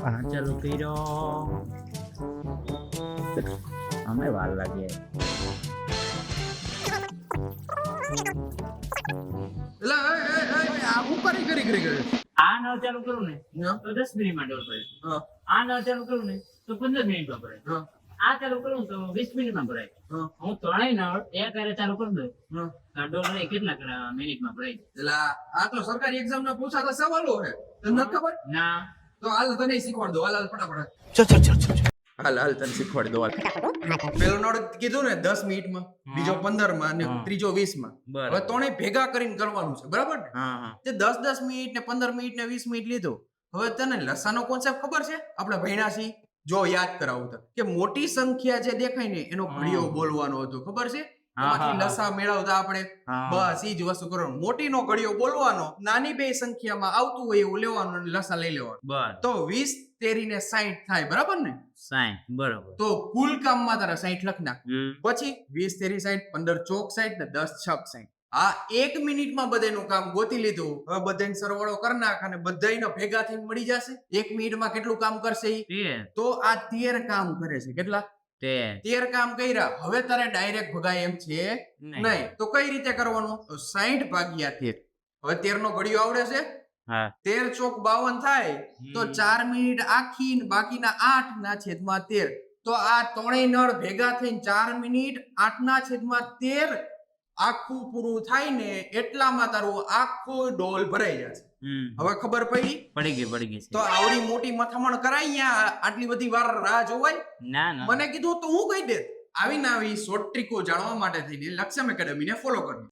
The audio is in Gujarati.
હા ચાલુ કર્યો અમે વાર લાગે એટલે આ હું કરી આ નળ ચાલુ કરું ને તો 10 મિનિટમાં ડોલ પડે હા આ નળ ચાલુ કરું ને તો 15 મિનિટમાં પડે હા આ ચાલુ કરું તો 20 મિનિટમાં ભરાય હા હું ત્રણેય નળ એક હારે ચાલુ કરી દઉં હા તો ડોલ કેટલા મિનિટમાં ભરાય એટલે આ તો સરકારી એક્ઝામ ના પૂછાતા સવાલો છે તને નથી ખબર ના તો હાલ તને શીખવાડ દો હાલ ફટાફટ હાલ તને શીખવાડ દો પેલો નોટ કીધું ને 10 મિનિટમાં બીજો 15 માં અને હા. ત્રીજો 20 માં બરાબર. હવે ત્રણેય ભેગા કરીને કરવાનું છે બરાબર ને હા હા તે 10 મિનિટ ને 15 મિનિટ ને 20 મિનિટ લીધું હવે તને લસાનો કોન્સેપ્ટ ખબર છે આપણે ભણ્યા છીએ જો યાદ કરાવું તો કે મોટી સંખ્યા જે દેખાય ને એનો ઘડિયો બોલવાનો હતો ખબર છે એમાંથી હા. લસા મેળવતા આપણે હા. બસ ઈ જ વસ્તુ કરવાનું મોટીનો ઘડિયો બોલવાનો નાની બે સંખ્યામાં આવતું હોય એવું લેવાનું અને લસા લઈ લેવાનું બર તો 20 તેરીને 60 થાય બરાબર ને 60 બરાબર તો કુલ કામમાં તારા 60 લખ નાખ હમ. પછી 20 તેરી 60 15 ચોક 60 ને 10 છક 60 આ 1 મિનિટમાં બધાયનું કામ ગોતી લીધું હવે બધાયનો સરવાળો કરી નાખ અને બધાયનો ભેગા થઈને મળી જશે 1 મિનિટમાં કેટલું કામ કરશે ઈ તે તો આ 13 કામ કરે છે કેટલા તે 13 કામ કર્યા હવે તારે ડાયરેક્ટ ભગાય એમ છે નહીં તો કઈ રીતે કરવાનું 60 ભાગ્યા 13 હવે 13 નો ઘડિયો આવડે છે હા 13 ચોક 52 થાય તો 4 મિનિટ આખી ને બાકીના 8 ના છેદમાં 13 તો આ ત્રણેય નળ ભેગા થઈને 4 મિનિટ 8 ના છેદમાં 13 આખું પૂરું થાય ને એટલામાં તારું આખો ડોલ ભરાઈ જશે હમ. હવે ખબર પડી પડી ગઈ તો આવડી મોટી મથામણ કરાય અહીંયા આટલી બધી વાર રાહ જોવાય ના ના મને કીધું તો હું કહી દે આવી ને આવી શોર્ટ ટ્રીકો જાણવા માટે થઈને લક્ષ્યમ એકેડમીને ફોલો કરજો